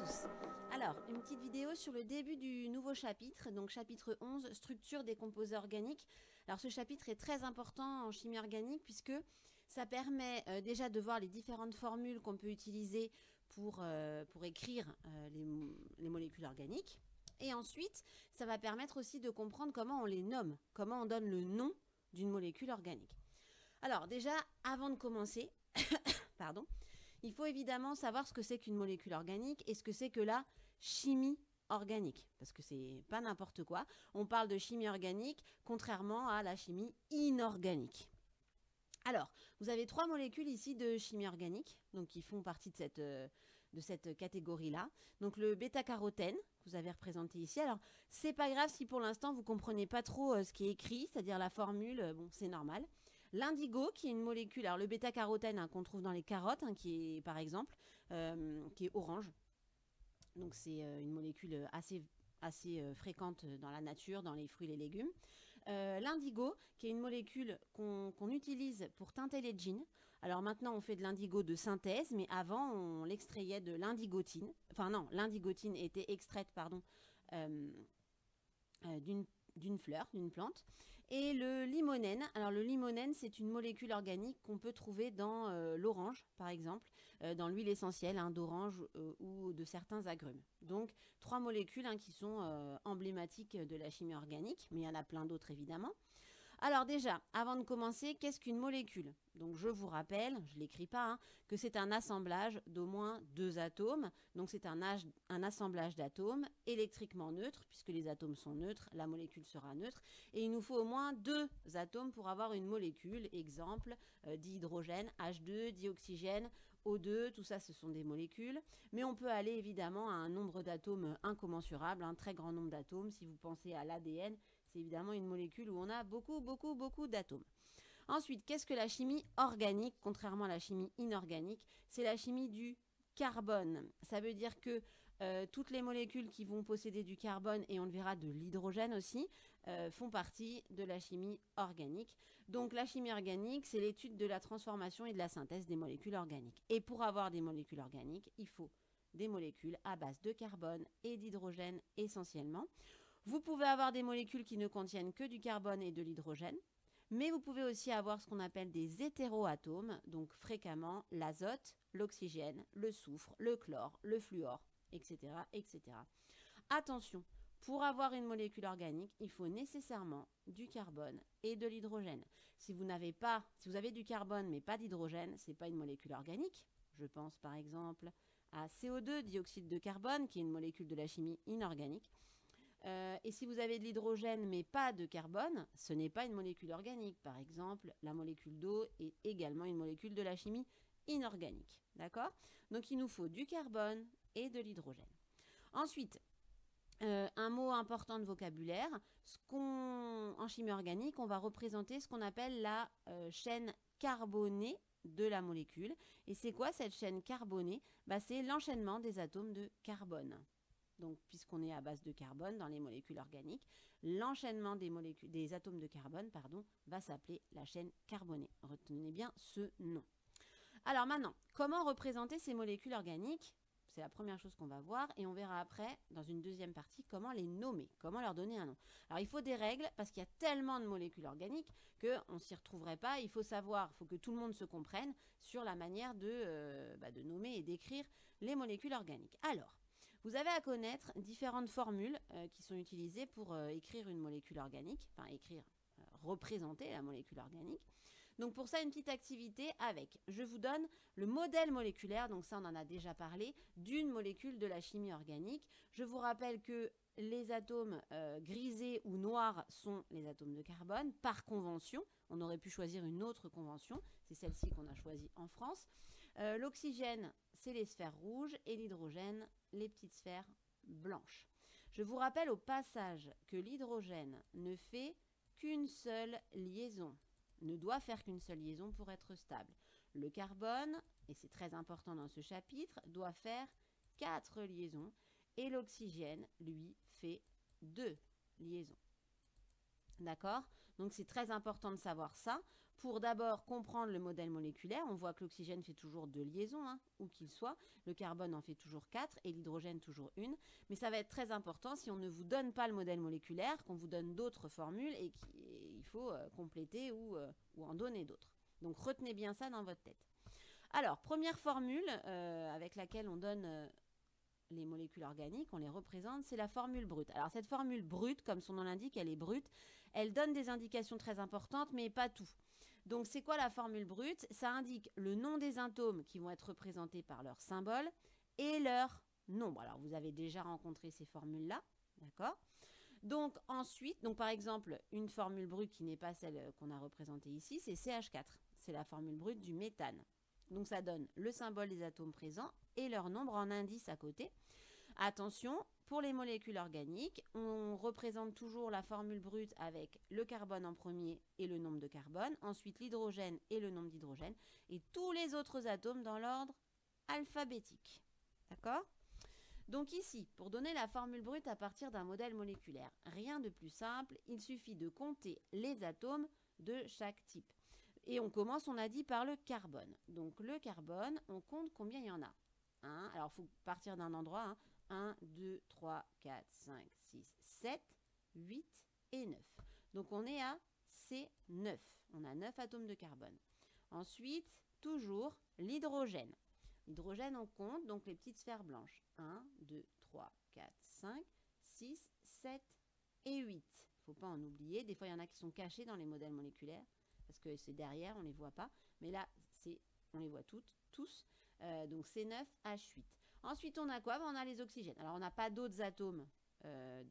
tous. Alors, une petite vidéo sur le début du nouveau chapitre, donc chapitre 11, structure des composés organiques. Alors ce chapitre est très important en chimie organique puisque ça permet déjà de voir les différentes formules qu'on peut utiliser pour écrire les molécules organiques. Et ensuite, ça va permettre aussi de comprendre comment on les nomme, comment on donne le nom d'une molécule organique. Alors déjà, avant de commencer, pardon, il faut évidemment savoir ce que c'est qu'une molécule organique et ce que c'est que la chimie organique, parce que c'est pas n'importe quoi. On parle de chimie organique contrairement à la chimie inorganique. Alors, vous avez 3 molécules ici de chimie organique, donc qui font partie de cette catégorie-là. Donc le bêta-carotène, que vous avez représenté ici. Alors, c'est pas grave si pour l'instant vous comprenez pas trop ce qui est écrit, c'est-à-dire la formule, bon, c'est normal. L'indigo, qui est une molécule, alors le bêta-carotène qu'on trouve dans les carottes, qui est par exemple, qui est orange. Donc c'est une molécule assez fréquente dans la nature, dans les fruits et les légumes. L'indigo, qui est une molécule qu'on utilise pour teinter les jeans. Alors maintenant, on fait de l'indigo de synthèse, mais avant, on l'extrayait de l'indigotine. Enfin non, l'indigotine était extraite, pardon, d'une fleur, d'une plante. Et le limonène, alors le limonène, c'est une molécule organique qu'on peut trouver dans l'orange, par exemple, dans l'huile essentielle d'orange ou de certains agrumes. Donc, 3 molécules qui sont emblématiques de la chimie organique, mais il y en a plein d'autres évidemment. Alors déjà, avant de commencer, qu'est-ce qu'une molécule? Donc je vous rappelle, je ne l'écris pas, que c'est un assemblage d'au moins 2 atomes. Donc c'est un assemblage d'atomes électriquement neutres, puisque les atomes sont neutres, la molécule sera neutre. Et il nous faut au moins 2 atomes pour avoir une molécule. Exemple, dihydrogène, H2, dioxygène, O2, tout ça ce sont des molécules. Mais on peut aller évidemment à un nombre d'atomes incommensurable, un très grand nombre d'atomes. Si vous pensez à l'ADN, c'est évidemment une molécule où on a beaucoup d'atomes. Ensuite, qu'est-ce que la chimie organique, contrairement à la chimie inorganique? C'est la chimie du carbone. Ça veut dire que toutes les molécules qui vont posséder du carbone, et on le verra de l'hydrogène aussi, font partie de la chimie organique. Donc la chimie organique, c'est l'étude de la transformation et de la synthèse des molécules organiques. Et pour avoir des molécules organiques, il faut des molécules à base de carbone et d'hydrogène essentiellement. Vous pouvez avoir des molécules qui ne contiennent que du carbone et de l'hydrogène, mais vous pouvez aussi avoir ce qu'on appelle des hétéroatomes, donc fréquemment l'azote, l'oxygène, le soufre, le chlore, le fluor, etc., etc. Attention, pour avoir une molécule organique, il faut nécessairement du carbone et de l'hydrogène. Si vous avez du carbone mais pas d'hydrogène, ce n'est pas une molécule organique. Je pense par exemple à CO2, dioxyde de carbone, qui est une molécule de la chimie inorganique. Et si vous avez de l'hydrogène mais pas de carbone, ce n'est pas une molécule organique. Par exemple, la molécule d'eau est également une molécule de la chimie inorganique. D'accord? Donc il nous faut du carbone et de l'hydrogène. Ensuite, un mot important de vocabulaire, en chimie organique, on va représenter ce qu'on appelle la chaîne carbonée de la molécule. Et c'est quoi cette chaîne carbonée? C'est l'enchaînement des atomes de carbone. Donc, puisqu'on est à base de carbone dans les molécules organiques, l'enchaînement des atomes de carbone va s'appeler la chaîne carbonée. Retenez bien ce nom. Alors maintenant, comment représenter ces molécules organiques? C'est la première chose qu'on va voir et on verra après, dans une deuxième partie, comment les nommer, comment leur donner un nom. Alors il faut des règles parce qu'il y a tellement de molécules organiques qu'on ne s'y retrouverait pas. Il faut savoir, il faut que tout le monde se comprenne sur la manière de nommer et d'écrire les molécules organiques. Alors, vous avez à connaître différentes formules qui sont utilisées pour écrire une molécule organique, enfin représenter la molécule organique. Donc pour ça, une petite activité avec, je vous donne le modèle moléculaire, donc ça on en a déjà parlé, d'une molécule de la chimie organique. Je vous rappelle que les atomes grisés ou noirs sont les atomes de carbone par convention. On aurait pu choisir une autre convention, c'est celle-ci qu'on a choisie en France. L'oxygène, c'est les sphères rouges et l'hydrogène, les petites sphères blanches. Je vous rappelle au passage que l'hydrogène ne fait qu'une seule liaison, ne doit faire qu'une seule liaison pour être stable. Le carbone, et c'est très important dans ce chapitre, doit faire 4 liaisons et l'oxygène, lui, fait 2 liaisons. D'accord? Donc c'est très important de savoir ça pour d'abord comprendre le modèle moléculaire. On voit que l'oxygène fait toujours 2 liaisons, hein, où qu'il soit. Le carbone en fait toujours 4 et l'hydrogène toujours 1. Mais ça va être très important si on ne vous donne pas le modèle moléculaire, qu'on vous donne d'autres formules et qu'il faut compléter ou en donner d'autres. Donc retenez bien ça dans votre tête. Alors, première formule avec laquelle on donne les molécules organiques, on les représente, c'est la formule brute. Alors cette formule brute, comme son nom l'indique, elle est brute. Elle donne des indications très importantes, mais pas tout. Donc c'est quoi la formule brute? Ça indique le nom des atomes qui vont être représentés par leur symbole et leur nombre. Alors vous avez déjà rencontré ces formules-là, d'accord? Donc ensuite, donc par exemple, une formule brute qui n'est pas celle qu'on a représentée ici, c'est CH4. C'est la formule brute du méthane. Donc ça donne le symbole des atomes présents et leur nombre en indice à côté. Attention, pour les molécules organiques, on représente toujours la formule brute avec le carbone en premier et le nombre de carbone, ensuite l'hydrogène et le nombre d'hydrogène, et tous les autres atomes dans l'ordre alphabétique. D'accord ? Donc ici, pour donner la formule brute à partir d'un modèle moléculaire, rien de plus simple, il suffit de compter les atomes de chaque type. Et on commence, on a dit, par le carbone. Donc le carbone, on compte combien il y en a. Alors il faut partir d'un endroit. 1, 2, 3, 4, 5, 6, 7, 8 et 9. Donc on est à C9. On a 9 atomes de carbone. Ensuite, toujours l'hydrogène. L'hydrogène, on compte donc les petites sphères blanches. 1, 2, 3, 4, 5, 6, 7 et 8. Il ne faut pas en oublier. Des fois, il y en a qui sont cachés dans les modèles moléculaires parce que c'est derrière, on ne les voit pas. Mais là, on les voit tous. Donc C9, H8. Ensuite, on a quoi? On a les oxygènes. Alors, on n'a pas d'autres atomes,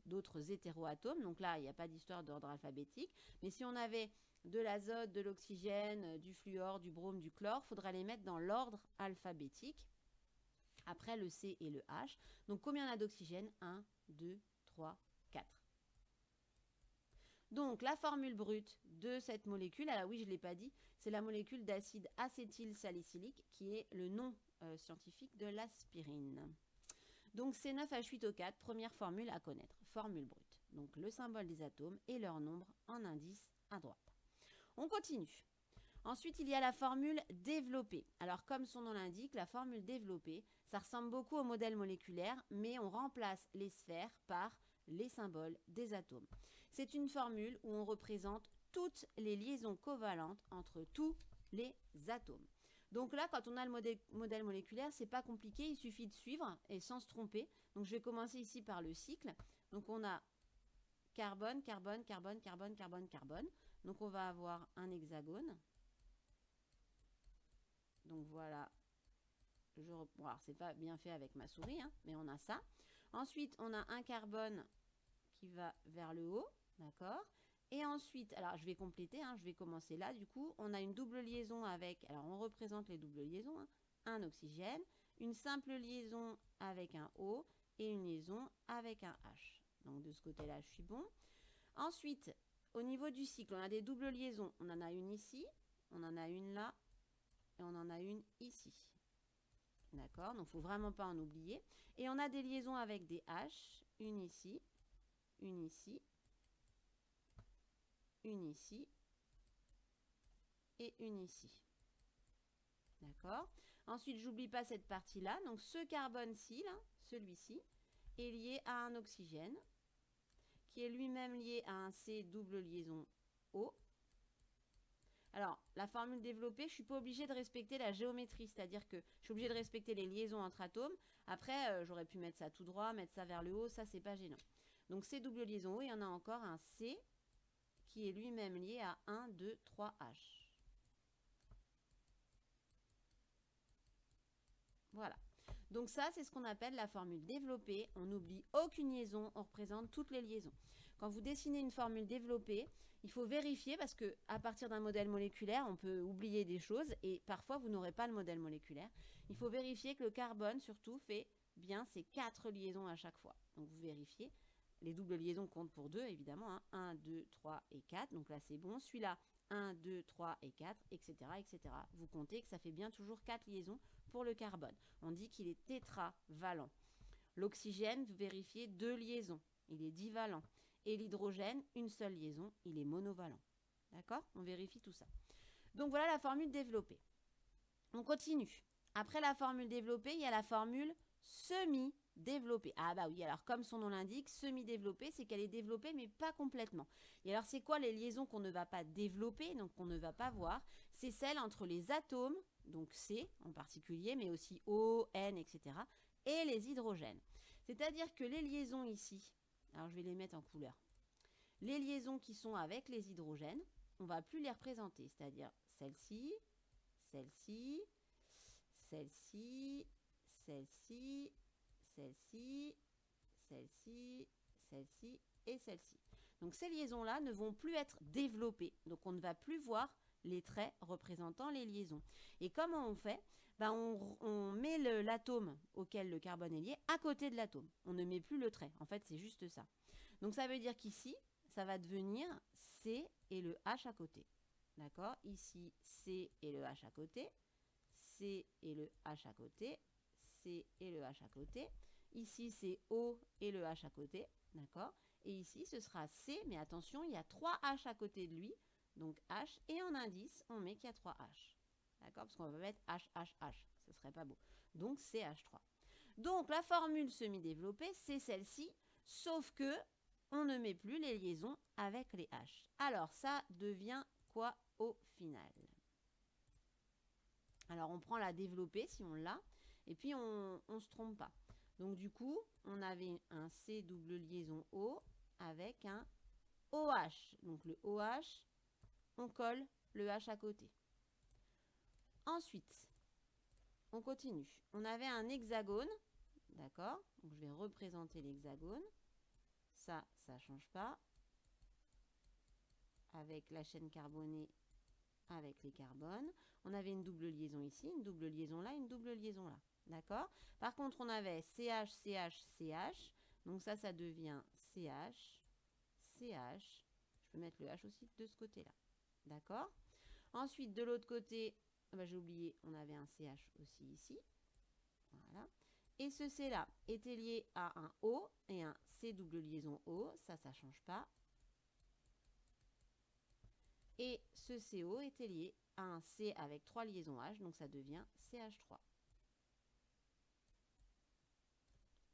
d'autres hétéroatomes. Donc là, il n'y a pas d'histoire d'ordre alphabétique. Mais si on avait de l'azote, de l'oxygène, du fluor, du brome, du chlore, il faudra les mettre dans l'ordre alphabétique. Après le C et le H. Donc, combien on a d'oxygène? 1, 2, 3, 4. Donc, la formule brute de cette molécule, alors oui, je ne l'ai pas dit, c'est la molécule d'acide acétylsalicylique qui est le nom scientifique de l'aspirine. Donc, C9H8O4, première formule à connaître, formule brute. Donc, le symbole des atomes et leur nombre en indice à droite. On continue. Ensuite, il y a la formule développée. Alors, comme son nom l'indique, la formule développée, ça ressemble beaucoup au modèle moléculaire, mais on remplace les sphères par les symboles des atomes. C'est une formule où on représente toutes les liaisons covalentes entre tous les atomes. Donc là, quand on a le modèle moléculaire, c'est pas compliqué, il suffit de suivre et sans se tromper. Donc je vais commencer ici par le cycle. Donc on a carbone, carbone, carbone, carbone, carbone, carbone. Donc on va avoir un hexagone. Donc voilà. Bon, alors c'est pas bien fait avec ma souris, hein, mais on a ça. Ensuite, on a un carbone qui va vers le haut, d'accord? Et ensuite, alors je vais compléter, je vais commencer là, du coup, on a une double liaison avec, alors on représente les doubles liaisons, un oxygène, une simple liaison avec un O et une liaison avec un H. Donc de ce côté-là, je suis bon. Ensuite, au niveau du cycle, on a des doubles liaisons. On en a une ici, on en a une là, et on en a une ici. D'accord? Donc il ne faut vraiment pas en oublier. Et on a des liaisons avec des H, une ici, une ici, une ici et une ici. D'accord? Ensuite, j'oublie pas cette partie-là. Donc, ce carbone-ci, celui-ci, est lié à un oxygène qui est lui-même lié à un C double liaison O. Alors, la formule développée, je ne suis pas obligée de respecter la géométrie, c'est-à-dire que je suis obligée de respecter les liaisons entre atomes. Après, j'aurais pu mettre ça tout droit, mettre ça vers le haut, ça, c'est pas gênant. Donc, C double liaison O, il y en a encore un C qui est lui-même lié à 1, 2, 3H. Voilà. Donc ça, c'est ce qu'on appelle la formule développée. On n'oublie aucune liaison, on représente toutes les liaisons. Quand vous dessinez une formule développée, il faut vérifier parce qu'à partir d'un modèle moléculaire, on peut oublier des choses et parfois, vous n'aurez pas le modèle moléculaire. Il faut vérifier que le carbone, surtout, fait bien ces 4 liaisons à chaque fois. Donc, vous vérifiez. Les doubles liaisons comptent pour 2, évidemment. 1, 2, 3 et 4. Donc là, c'est bon. Celui-là, 1, 2, 3 et 4, etc., etc. Vous comptez que ça fait bien toujours 4 liaisons pour le carbone. On dit qu'il est tétravalent. L'oxygène, vous vérifiez 2 liaisons. Il est divalent. Et l'hydrogène, une seule liaison, il est monovalent. D'accord? On vérifie tout ça. Donc voilà la formule développée. On continue. Après la formule développée, il y a la formule semi-développée. Ah bah oui, alors comme son nom l'indique, semi-développée, c'est qu'elle est développée mais pas complètement. Et alors c'est quoi les liaisons qu'on ne va pas développer, donc qu'on ne va pas voir? C'est celle entre les atomes, donc C en particulier, mais aussi O, N, etc. et les hydrogènes. C'est-à-dire que les liaisons ici, alors je vais les mettre en couleur, les liaisons qui sont avec les hydrogènes, on ne va plus les représenter, c'est-à-dire celle-ci, celle-ci, celle-ci, celle-ci, celle-ci, celle-ci, celle-ci et celle-ci. Donc ces liaisons-là ne vont plus être développées. Donc on ne va plus voir les traits représentant les liaisons. Et comment on fait? On met l'atome auquel le carbone est lié à côté de l'atome. On ne met plus le trait. En fait, c'est juste ça. Donc ça veut dire qu'ici, ça va devenir C et le H à côté. D'accord? Ici, C et le H à côté. C et le H à côté. C et le H à côté. Ici, c'est O et le H à côté. D'accord? Et ici, ce sera C, mais attention, il y a 3 H à côté de lui. Donc H, et en indice, on met qu'il y a 3 H. D'accord? Parce qu'on va mettre H, H, H. Ce serait pas beau. Donc CH3. Donc la formule semi-développée, c'est celle-ci, sauf que on ne met plus les liaisons avec les H. Alors ça devient quoi au final? Alors on prend la développée si on l'a, et puis on ne se trompe pas. Donc du coup, on avait un C double liaison O avec un OH. Donc le OH, on colle le H à côté. Ensuite, on continue. On avait un hexagone, d'accord? Donc je vais représenter l'hexagone. Ça ne change pas. Avec la chaîne carbonée, avec les carbones. On avait une double liaison ici, une double liaison là, une double liaison là. D'accord? Par contre, on avait CH, CH, CH. Donc ça devient CH, CH. Je peux mettre le H aussi de ce côté-là. D'accord? Ensuite, de l'autre côté, j'ai oublié, on avait un CH aussi ici. Voilà. Et ce C-là était lié à un O et un C double liaison O. Ça ne change pas. Et ce CO était lié à un C avec 3 liaisons H, donc ça devient CH3.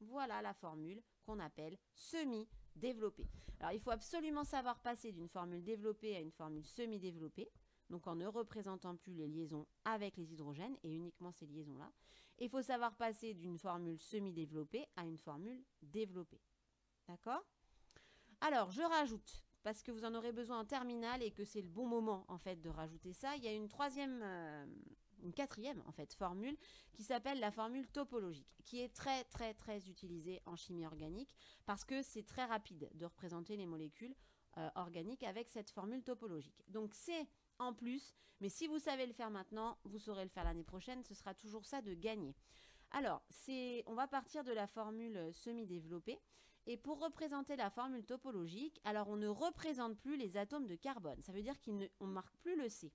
Voilà la formule qu'on appelle semi-développée. Alors, il faut absolument savoir passer d'une formule développée à une formule semi-développée, donc en ne représentant plus les liaisons avec les hydrogènes et uniquement ces liaisons-là. Il faut savoir passer d'une formule semi-développée à une formule développée. D'accord? Alors, je rajoute, parce que vous en aurez besoin en terminale et que c'est le bon moment en fait de rajouter ça, il y a une quatrième en fait formule qui s'appelle la formule topologique, qui est très très très utilisée en chimie organique parce que c'est très rapide de représenter les molécules organiques avec cette formule topologique. Donc c'est en plus, mais si vous savez le faire maintenant, vous saurez le faire l'année prochaine, ce sera toujours ça de gagner. Alors, on va partir de la formule semi-développée. Et pour représenter la formule topologique, alors on ne représente plus les atomes de carbone. Ça veut dire qu'on ne marque plus le C.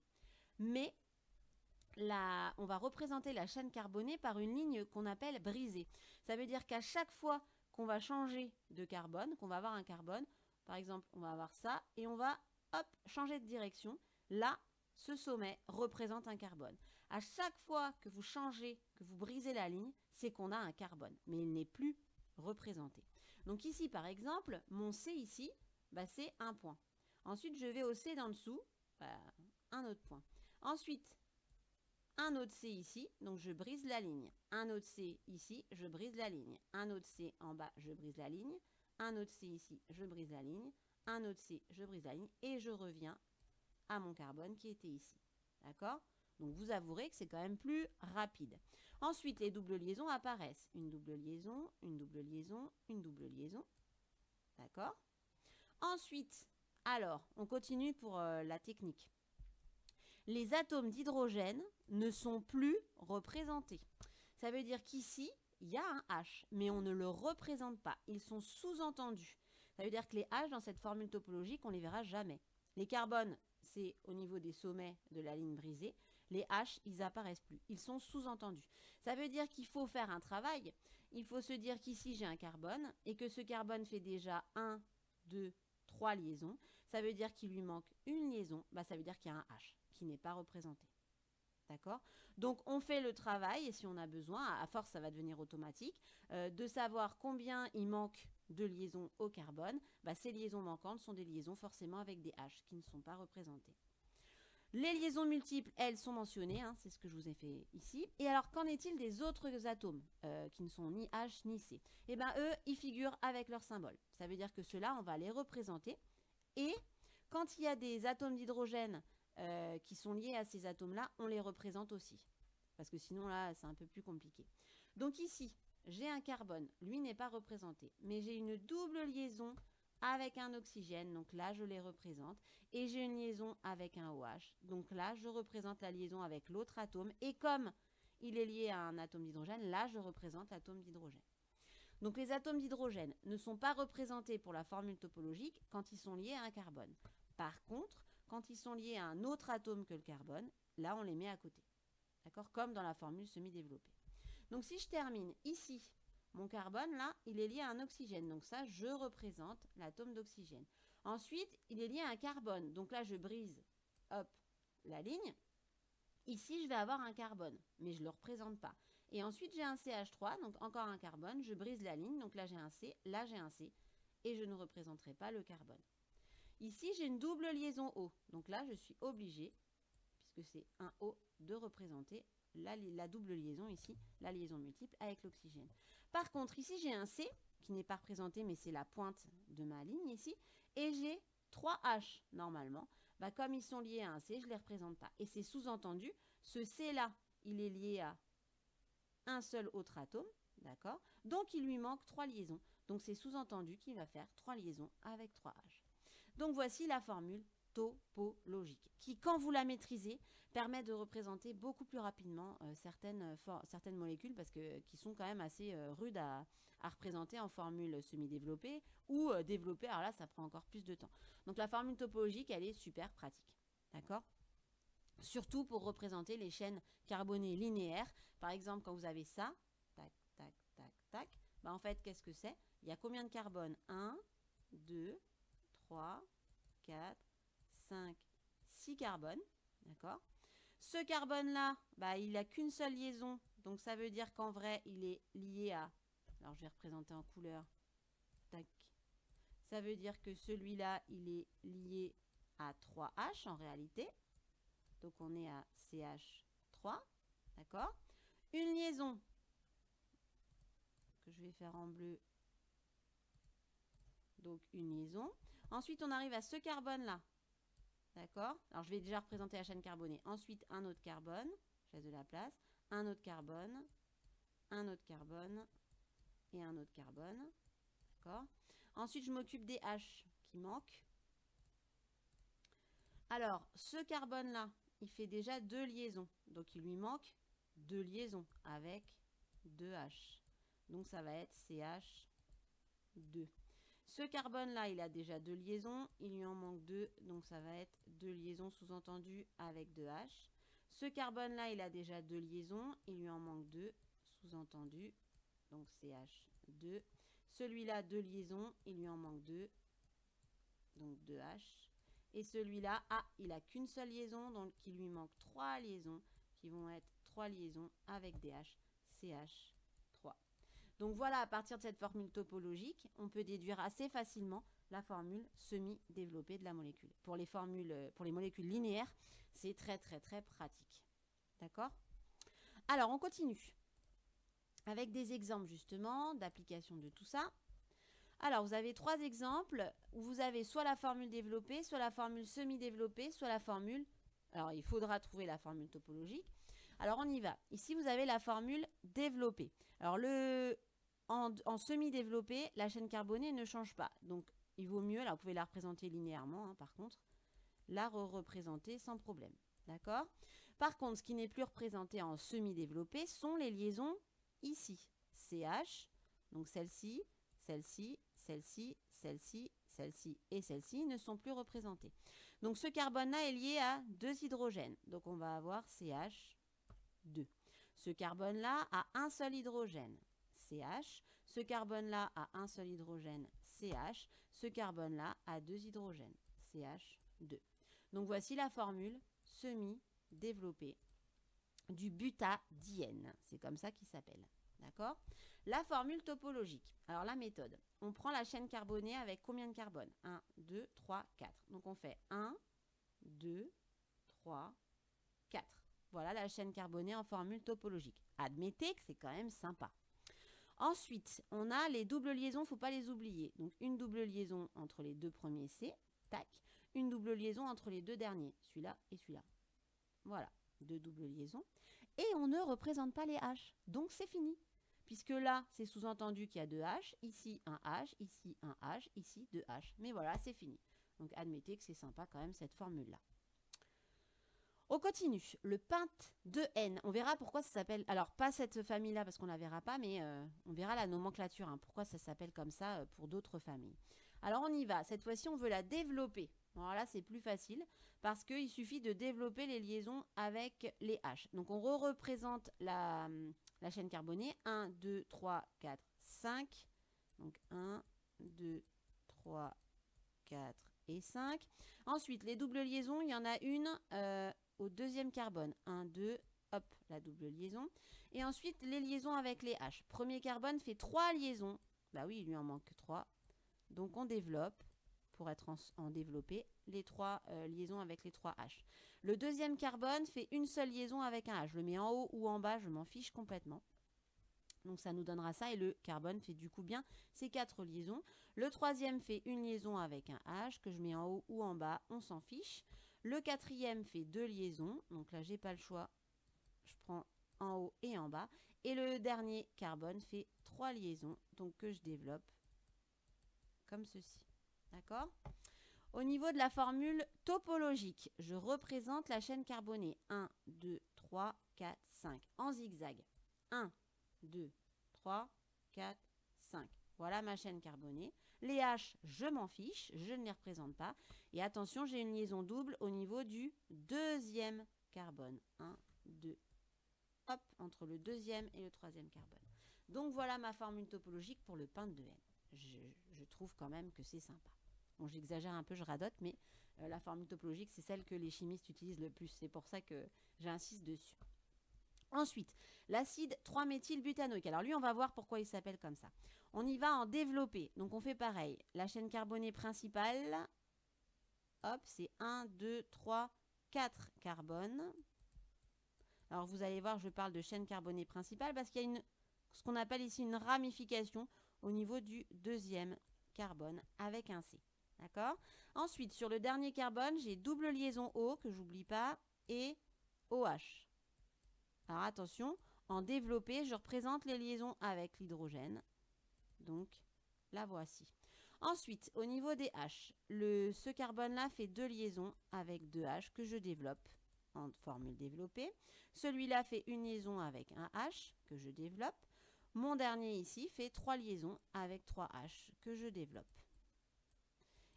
Mais on va représenter la chaîne carbonée par une ligne qu'on appelle brisée. Ça veut dire qu'à chaque fois qu'on va changer de carbone, qu'on va avoir un carbone, par exemple, on va avoir ça, et on va changer de direction. Là, ce sommet représente un carbone. À chaque fois que vous changez, que vous brisez la ligne, c'est qu'on a un carbone, mais il n'est plus représenté. Donc ici, par exemple, mon C ici, c'est un point. Ensuite, je vais au C d'en dessous, un autre point. Ensuite, un autre C ici, donc je brise la ligne. Un autre C ici, je brise la ligne. Un autre C en bas, je brise la ligne. Un autre C ici, je brise la ligne. Un autre C, je brise la ligne. Et je reviens à mon carbone qui était ici. D'accord? Donc vous avouerez que c'est quand même plus rapide. Ensuite, les doubles liaisons apparaissent. Une double liaison, une double liaison, une double liaison. D'accord? Ensuite, alors, on continue pour la technique. Les atomes d'hydrogène ne sont plus représentés. Ça veut dire qu'ici, il y a un H, mais on ne le représente pas. Ils sont sous-entendus. Ça veut dire que les H, dans cette formule topologique, on ne les verra jamais. Les carbones, c'est au niveau des sommets de la ligne brisée. Les H, ils n'apparaissent plus. Ils sont sous-entendus. Ça veut dire qu'il faut faire un travail. Il faut se dire qu'ici, j'ai un carbone et que ce carbone fait déjà 1, 2, 3 liaisons. Ça veut dire qu'il lui manque une liaison. Ça veut dire qu'il y a un H qui n'est pas représenté. D'accord? Donc, on fait le travail, et si on a besoin, à force, ça va devenir automatique, de savoir combien il manque de liaisons au carbone. Bah, ces liaisons manquantes sont des liaisons forcément avec des H qui ne sont pas représentées. Les liaisons multiples, elles sont mentionnées, hein, c'est ce que je vous ai fait ici. Et alors, qu'en est-il des autres atomes qui ne sont ni H ni C? Eh bien, eux, ils figurent avec leur symbole. Ça veut dire que ceux-là, on va les représenter. Et quand il y a des atomes d'hydrogène qui sont liés à ces atomes-là, on les représente aussi. Parce que sinon, là, c'est un peu plus compliqué. Donc ici, j'ai un carbone. Lui n'est pas représenté. Mais j'ai une double liaison avec un oxygène. Donc là, je les représente. Et j'ai une liaison avec un OH. Donc là, je représente la liaison avec l'autre atome. Et comme il est lié à un atome d'hydrogène, là, je représente l'atome d'hydrogène. Donc les atomes d'hydrogène ne sont pas représentés pour la formule topologique quand ils sont liés à un carbone. Par contre, quand ils sont liés à un autre atome que le carbone, là, on les met à côté. D'accord? Comme dans la formule semi-développée. Donc, si je termine ici, mon carbone, là, il est lié à un oxygène. Donc ça, je représente l'atome d'oxygène. Ensuite, il est lié à un carbone. Donc là, je brise, hop, la ligne. Ici, je vais avoir un carbone, mais je ne le représente pas. Et ensuite, j'ai un CH3, donc encore un carbone. Je brise la ligne, donc là, j'ai un C, là, j'ai un C. Et je ne représenterai pas le carbone. Ici, j'ai une double liaison O. Donc là, je suis obligée, puisque c'est un O, de représenter la double liaison ici, la liaison multiple avec l'oxygène. Par contre, ici, j'ai un C qui n'est pas représenté, mais c'est la pointe de ma ligne ici. Et j'ai 3 H normalement. Bah, comme ils sont liés à un C, je ne les représente pas. Et c'est sous-entendu, ce C-là, il est lié à un seul autre atome. D'accord? Donc, il lui manque 3 liaisons. Donc, c'est sous-entendu qu'il va faire 3 liaisons avec 3 H. Donc voici la formule topologique qui, quand vous la maîtrisez, permet de représenter beaucoup plus rapidement certaines molécules parce qui sont quand même assez rudes à représenter en formule semi-développée ou développée. Alors là, ça prend encore plus de temps. Donc la formule topologique, elle est super pratique. D'accord? Surtout pour représenter les chaînes carbonées linéaires. Par exemple, quand vous avez ça, tac, tac, tac, tac, bah en fait, qu'est-ce que c'est? Il y a combien de carbone? 1, 2, 3, 4, 5, 6 carbones. D'accord? Ce carbone-là, bah, il n'a qu'une seule liaison. Donc, ça veut dire qu'en vrai, il est lié à... Alors, je vais représenter en couleur. Tac. Ça veut dire que celui-là, il est lié à 3H en réalité. Donc, on est à CH3. D'accord? Une liaison que je vais faire en bleu. Donc, une liaison. Ensuite, on arrive à ce carbone-là. D'accord? Alors, je vais déjà représenter la chaîne carbonée. Ensuite, un autre carbone. Je laisse de la place. Un autre carbone. Un autre carbone. Et un autre carbone. D'accord? Ensuite, je m'occupe des H qui manquent. Alors, ce carbone-là, il fait déjà 2 liaisons. Donc, il lui manque 2 liaisons avec 2 H. Donc, ça va être CH2. Ce carbone-là, il a déjà 2 liaisons, il lui en manque 2, donc ça va être 2 liaisons sous-entendues avec 2 H. Ce carbone-là, il a déjà 2 liaisons, il lui en manque 2, sous-entendu, donc CH2. Celui-là, 2 liaisons, il lui en manque 2, donc 2 H. Et celui-là, il n'a qu'une seule liaison, donc il lui manque 3 liaisons, qui vont être 3 liaisons avec des H, CH3. Donc voilà, à partir de cette formule topologique, on peut déduire assez facilement la formule semi-développée de la molécule. Pour les molécules linéaires, c'est très très très pratique. D'accord? Alors, on continue avec des exemples justement d'application de tout ça. Alors, vous avez 3 exemples où vous avez soit la formule développée, soit la formule semi-développée, soit la formule... Alors, il faudra trouver la formule topologique. Alors, on y va. Ici, vous avez la formule développée. Alors, en semi-développé, la chaîne carbonée ne change pas. Donc, il vaut mieux, là, vous pouvez la représenter linéairement, hein, par contre, la représenter sans problème. D'accord? Par contre, ce qui n'est plus représenté en semi-développé sont les liaisons ici. CH, donc celle-ci, celle-ci, celle-ci, celle-ci, celle-ci et celle-ci ne sont plus représentées. Donc, ce carbone-là est lié à 2 hydrogènes. Donc, on va avoir CH2. Ce carbone-là a un seul hydrogène. CH. Ce carbone-là a un seul hydrogène, CH. Ce carbone-là a 2 hydrogènes, CH2. Donc voici la formule semi-développé du butadiène. C'est comme ça qu'il s'appelle. D'accord? La formule topologique. Alors la méthode. On prend la chaîne carbonée avec combien de carbone? 1, 2, 3, 4. Donc on fait 1, 2, 3, 4. Voilà la chaîne carbonée en formule topologique. Admettez que c'est quand même sympa. Ensuite, on a les doubles liaisons, il ne faut pas les oublier. Donc une double liaison entre les deux premiers C, tac. Une double liaison entre les deux derniers, celui-là et celui-là. Voilà, deux doubles liaisons. Et on ne représente pas les H, donc c'est fini. Puisque là, c'est sous-entendu qu'il y a deux H, ici un H, ici un H, ici deux H. Mais voilà, c'est fini. Donc admettez que c'est sympa quand même cette formule-là. On continue. Le pinte de N. On verra pourquoi ça s'appelle... Alors, pas cette famille-là parce qu'on ne la verra pas, mais on verra la nomenclature. Hein, pourquoi ça s'appelle comme ça pour d'autres familles. Alors, on y va. Cette fois-ci, on veut la développer. Alors là, c'est plus facile parce qu'il suffit de développer les liaisons avec les H. Donc, on représente la chaîne carbonée. 1, 2, 3, 4, 5. Donc, 1, 2, 3, 4 et 5. Ensuite, les doubles liaisons, il y en a une au deuxième carbone. 1, 2, hop, la double liaison. Et ensuite, les liaisons avec les H. Premier carbone fait 3 liaisons. Bah oui, il lui en manque 3. Donc, on développe, pour être en développé, les 3 liaisons avec les 3 H. Le deuxième carbone fait une seule liaison avec un H. Je le mets en haut ou en bas, je m'en fiche complètement. Donc, ça nous donnera ça. Et le carbone fait du coup bien ces 4 liaisons. Le troisième fait une liaison avec un H que je mets en haut ou en bas. On s'en fiche. Le quatrième fait 2 liaisons. Donc là, j'ai pas le choix. Je prends en haut et en bas. Et le dernier carbone fait 3 liaisons. Donc que je développe comme ceci. D'accord? Au niveau de la formule topologique, je représente la chaîne carbonée. 1, 2, 3, 4, 5. En zigzag. 1, 2, 3, 4, 5. Voilà ma chaîne carbonée. Les H, je m'en fiche, je ne les représente pas. Et attention, j'ai une liaison double au niveau du deuxième carbone. 1, 2, hop, entre le deuxième et le troisième carbone. Donc voilà ma formule topologique pour le pinte de N. Je trouve quand même que c'est sympa. Bon, j'exagère un peu, je radote, mais la formule topologique, c'est celle que les chimistes utilisent le plus. C'est pour ça que j'insiste dessus. Ensuite, l'acide 3-méthylbutanoïque. Alors lui, on va voir pourquoi il s'appelle comme ça. On y va en développé. Donc on fait pareil. La chaîne carbonée principale, hop, c'est 1, 2, 3, 4 carbones. Alors vous allez voir, je parle de chaîne carbonée principale parce qu'il y a ce qu'on appelle ici une ramification au niveau du deuxième carbone avec un C. D'accord? Ensuite, sur le dernier carbone, j'ai double liaison O, que j'oublie pas, et OH. Alors attention, en développé, je représente les liaisons avec l'hydrogène. Donc, la voici. Ensuite, au niveau des H, ce carbone-là fait 2 liaisons avec 2 H que je développe en formule développée. Celui-là fait une liaison avec un H que je développe. Mon dernier ici fait 3 liaisons avec 3 H que je développe.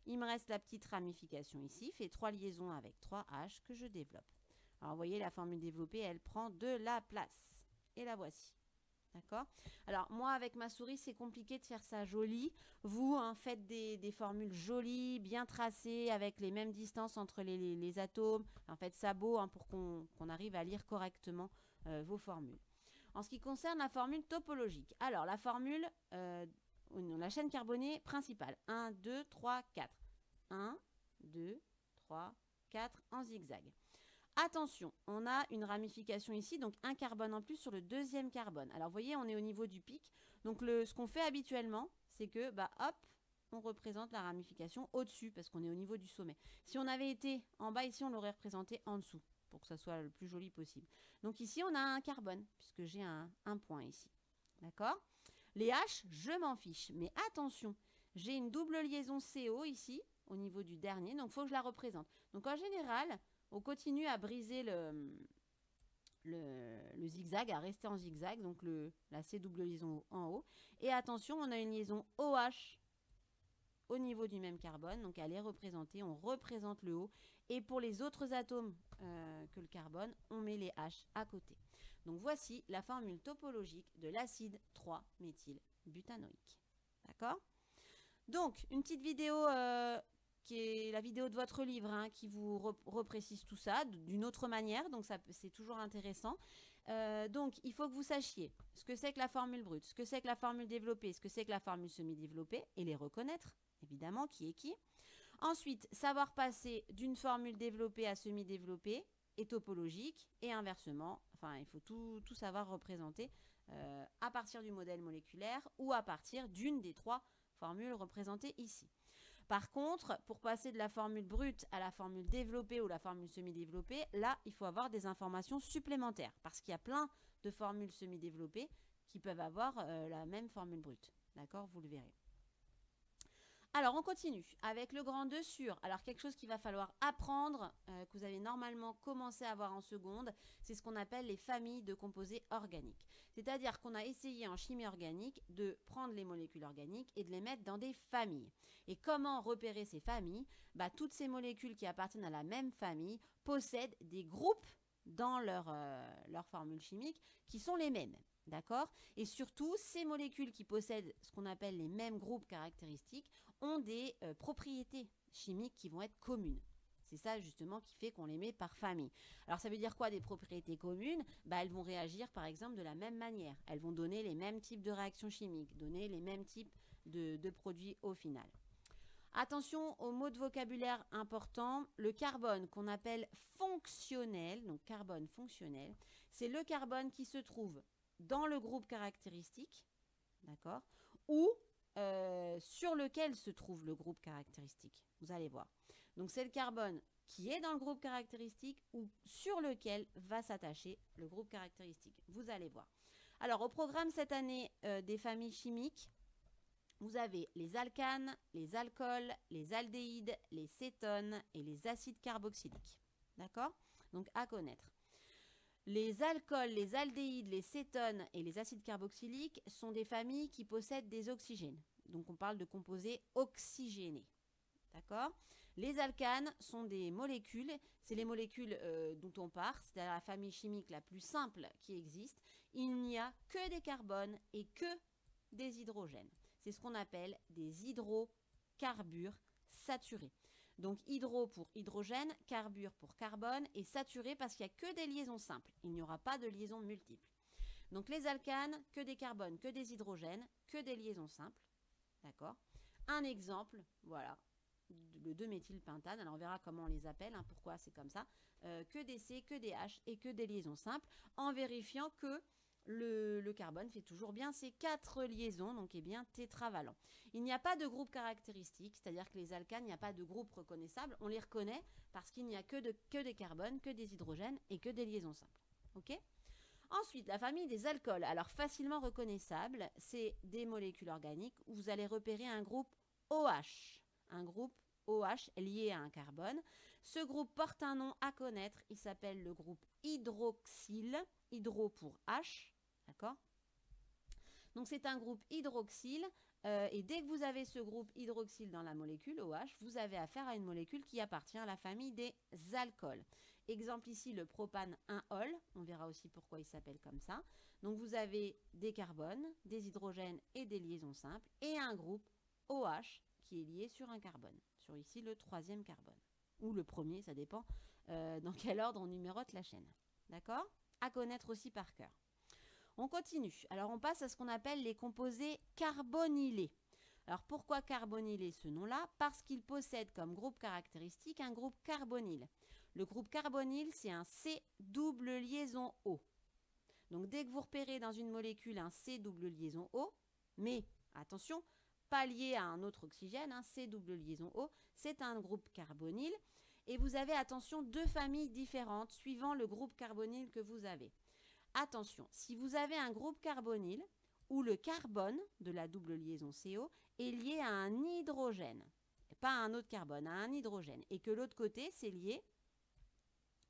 Il me reste la petite ramification ici, fait 3 liaisons avec 3 H que je développe. Alors, vous voyez, la formule développée, elle prend de la place. Et la voici. D'accord? Alors, moi, avec ma souris, c'est compliqué de faire ça joli. Vous, hein, faites des formules jolies, bien tracées, avec les mêmes distances entre les atomes. En fait, ça beau hein, pour qu'on arrive à lire correctement vos formules. En ce qui concerne la formule topologique. Alors, la formule, la chaîne carbonée principale. 1, 2, 3, 4. 1, 2, 3, 4 en zigzag. Attention, on a une ramification ici, donc un carbone en plus sur le deuxième carbone. Alors, vous voyez, on est au niveau du pic. Donc, ce qu'on fait habituellement, c'est que, bah, hop, on représente la ramification au-dessus, parce qu'on est au niveau du sommet. Si on avait été en bas, ici, on l'aurait représenté en dessous, pour que ça soit le plus joli possible. Donc, ici, on a un carbone, puisque j'ai un point ici. D'accord? Les H, je m'en fiche. Mais attention, j'ai une double liaison CO ici, au niveau du dernier, donc il faut que je la représente. Donc, en général, on continue à briser le zigzag, à rester en zigzag, donc la C double liaison en haut. Et attention, on a une liaison OH au niveau du même carbone, donc elle est représentée, on représente le haut. Et pour les autres atomes que le carbone, on met les H à côté. Donc voici la formule topologique de l'acide 3-méthylbutanoïque. D'accord? Donc, une petite vidéo qui est la vidéo de votre livre, hein, qui vous reprécise tout ça d'une autre manière. Donc, c'est toujours intéressant. Donc, il faut que vous sachiez ce que c'est que la formule brute, ce que c'est que la formule développée, ce que c'est que la formule semi-développée et les reconnaître, évidemment, qui est qui. Ensuite, savoir passer d'une formule développée à semi-développée et topologique et inversement. Enfin, il faut tout savoir représenter à partir du modèle moléculaire ou à partir d'une des 3 formules représentées ici. Par contre, pour passer de la formule brute à la formule développée ou la formule semi-développée, là, il faut avoir des informations supplémentaires parce qu'il y a plein de formules semi-développées qui peuvent avoir la même formule brute. D'accord, vous le verrez. Alors, on continue avec le grand 2 sur. Alors, quelque chose qu'il va falloir apprendre, que vous avez normalement commencé à voir en seconde, c'est ce qu'on appelle les familles de composés organiques. C'est-à-dire qu'on a essayé en chimie organique de prendre les molécules organiques et de les mettre dans des familles. Et comment repérer ces familles? Toutes ces molécules qui appartiennent à la même famille possèdent des groupes dans leur formule chimique qui sont les mêmes. D'accord? Et surtout, ces molécules qui possèdent ce qu'on appelle les mêmes groupes caractéristiques ont des propriétés chimiques qui vont être communes. C'est ça justement qui fait qu'on les met par famille. Alors ça veut dire quoi des propriétés communes? Elles vont réagir par exemple de la même manière. Elles vont donner les mêmes types de réactions chimiques, donner les mêmes types de produits au final. Attention aux mots de vocabulaire importants. Le carbone qu'on appelle fonctionnel, donc carbone fonctionnel, c'est le carbone qui se trouve dans le groupe caractéristique, d'accord, ou sur lequel se trouve le groupe caractéristique. Vous allez voir. Donc, c'est le carbone qui est dans le groupe caractéristique ou sur lequel va s'attacher le groupe caractéristique. Vous allez voir. Alors, au programme cette année des familles chimiques, vous avez les alcanes, les alcools, les aldéhydes, les cétones et les acides carboxyliques. D'accord? Donc, à connaître. Les alcools, les aldéhydes, les cétones et les acides carboxyliques sont des familles qui possèdent des oxygènes. Donc, on parle de composés oxygénés. D'accord? Les alcanes sont des molécules, c'est les molécules dont on parle, c'est la famille chimique la plus simple qui existe. Il n'y a que des carbones et que des hydrogènes. C'est ce qu'on appelle des hydrocarbures saturés. Donc hydro pour hydrogène, carbure pour carbone et saturé parce qu'il n'y a que des liaisons simples. Il n'y aura pas de liaisons multiples. Donc les alcanes, que des carbones, que des hydrogènes, que des liaisons simples. D'accord? Un exemple, voilà, le 2-méthylpentane. Alors on verra comment on les appelle, hein, pourquoi c'est comme ça. Que des C, que des H et que des liaisons simples en vérifiant que le carbone fait toujours bien ces 4 liaisons, donc est bien tétravalent. Il n'y a pas de groupe caractéristique, c'est-à-dire que les alcanes, il n'y a pas de groupe reconnaissable. On les reconnaît parce qu'il n'y a que des carbones, que des hydrogènes et que des liaisons simples. Ok ? Ensuite, la famille des alcools. Alors facilement reconnaissable, c'est des molécules organiques où vous allez repérer un groupe OH. Un groupe OH lié à un carbone. Ce groupe porte un nom à connaître. Il s'appelle le groupe hydroxyle. Hydro pour H. D'accord? Donc c'est un groupe hydroxyle et dès que vous avez ce groupe hydroxyle dans la molécule OH, vous avez affaire à une molécule qui appartient à la famille des alcools. Exemple ici le propane 1-ol, on verra aussi pourquoi il s'appelle comme ça. Donc vous avez des carbones, des hydrogènes et des liaisons simples et un groupe OH qui est lié sur un carbone, sur ici le 3e carbone. Ou le premier, ça dépend dans quel ordre on numérote la chaîne. D'accord? À connaître aussi par cœur. On continue. Alors, on passe à ce qu'on appelle les composés carbonylés. Alors, pourquoi carbonylés ce nom-là? Parce qu'ils possèdent comme groupe caractéristique un groupe carbonyle. Le groupe carbonyle, c'est un C double liaison O. Donc, dès que vous repérez dans une molécule un C double liaison O, mais attention, pas lié à un autre oxygène, un C double liaison O, c'est un groupe carbonyle. Et vous avez, attention, 2 familles différentes suivant le groupe carbonyle que vous avez. Attention, si vous avez un groupe carbonyle où le carbone de la double liaison CO est lié à un hydrogène, pas à un autre carbone, à un hydrogène, et que l'autre côté, c'est lié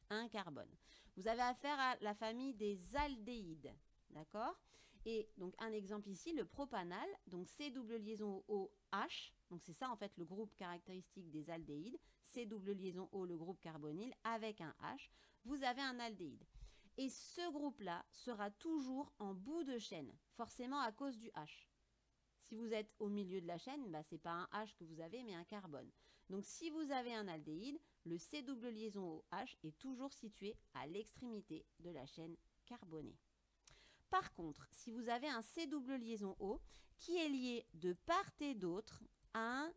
à un carbone. Vous avez affaire à la famille des aldéhydes, d'accord? Et donc, un exemple ici, le propanal, donc C double liaison OH, donc c'est ça en fait le groupe caractéristique des aldéhydes, C double liaison O, le groupe carbonyle, avec un H, vous avez un aldéhyde. Et ce groupe-là sera toujours en bout de chaîne, forcément à cause du H. Si vous êtes au milieu de la chaîne, ce n'est pas un H que vous avez, mais un carbone. Donc si vous avez un aldéhyde, le C double liaison OH est toujours situé à l'extrémité de la chaîne carbonée. Par contre, si vous avez un C double liaison O qui est lié de part et d'autre à un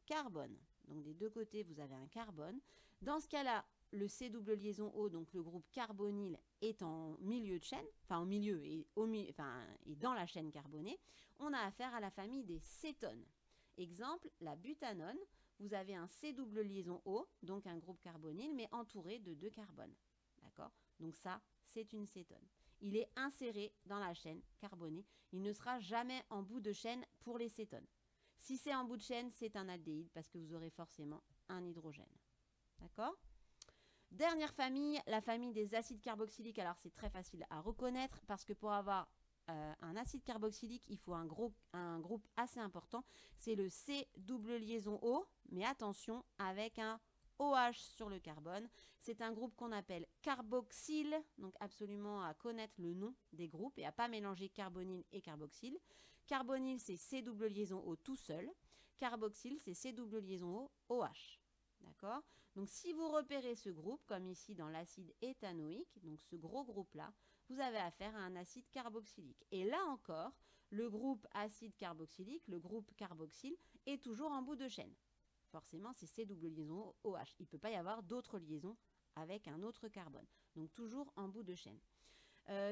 carbone, donc des deux côtés vous avez un carbone, dans ce cas-là, le C double liaison O, donc le groupe carbonyle, est en milieu de chaîne, enfin en milieu et dans la chaîne carbonée, on a affaire à la famille des cétones. Exemple, la butanone, vous avez un C double liaison O, donc un groupe carbonyle, mais entouré de deux carbones. D'accord? Donc ça, c'est une cétone. Il est inséré dans la chaîne carbonée. Il ne sera jamais en bout de chaîne pour les cétones. Si c'est en bout de chaîne, c'est un aldéhyde parce que vous aurez forcément un hydrogène. D'accord? Dernière famille, la famille des acides carboxyliques. Alors c'est très facile à reconnaître parce que pour avoir un acide carboxylique, il faut un groupe assez important. C'est le C double liaison O, mais attention, avec un OH sur le carbone. C'est un groupe qu'on appelle carboxyle, donc absolument à connaître le nom des groupes et à ne pas mélanger carbonyle et carboxyle. Carbonyle, c'est C double liaison O tout seul. Carboxyle, c'est C double liaison O OH. D'accord? Donc si vous repérez ce groupe, comme ici dans l'acide éthanoïque, donc ce gros groupe-là, vous avez affaire à un acide carboxylique. Et là encore, le groupe acide carboxylique, le groupe carboxyle, est toujours en bout de chaîne. Forcément, c'est C double liaison OH. Il ne peut pas y avoir d'autres liaisons avec un autre carbone. Donc toujours en bout de chaîne.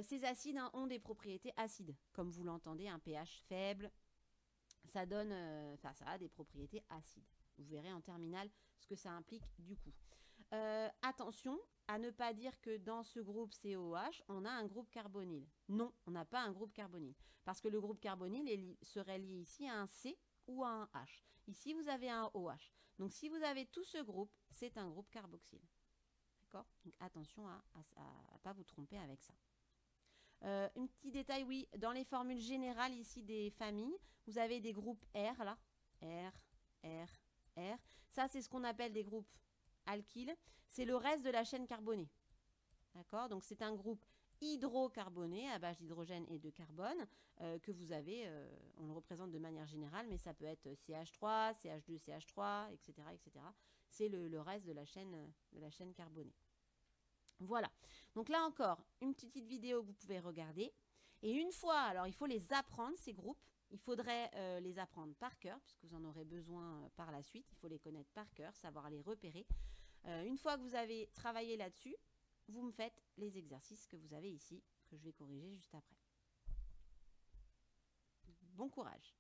Ces acides ont des propriétés acides. Comme vous l'entendez, un pH faible, ça donne, ça a des propriétés acides. Vous verrez en terminale ce que ça implique du coup. Attention à ne pas dire que dans ce groupe COH, on a un groupe carbonyle. Non, on n'a pas un groupe carbonyle. Parce que le groupe carbonyle serait lié ici à un C ou à un H. Ici, vous avez un OH. Donc, si vous avez tout ce groupe, c'est un groupe carboxyle. D'accord? Donc, attention à ne pas vous tromper avec ça. Un petit détail, oui, dans les formules générales ici des familles, vous avez des groupes R là. R. Ça, c'est ce qu'on appelle des groupes alkyles. C'est le reste de la chaîne carbonée. D'accord? Donc, c'est un groupe hydrocarboné à base d'hydrogène et de carbone que vous avez, on le représente de manière générale, mais ça peut être CH3, CH2, CH3, etc. etc. C'est le reste de la chaîne carbonée. Voilà. Donc là encore, une petite vidéo que vous pouvez regarder. Et une fois, alors il faut les apprendre, ces groupes. Il faudrait les apprendre par cœur, puisque vous en aurez besoin par la suite. Il faut les connaître par cœur, savoir les repérer. Une fois que vous avez travaillé là-dessus, vous me faites les exercices que vous avez ici, que je vais corriger juste après. Bon courage!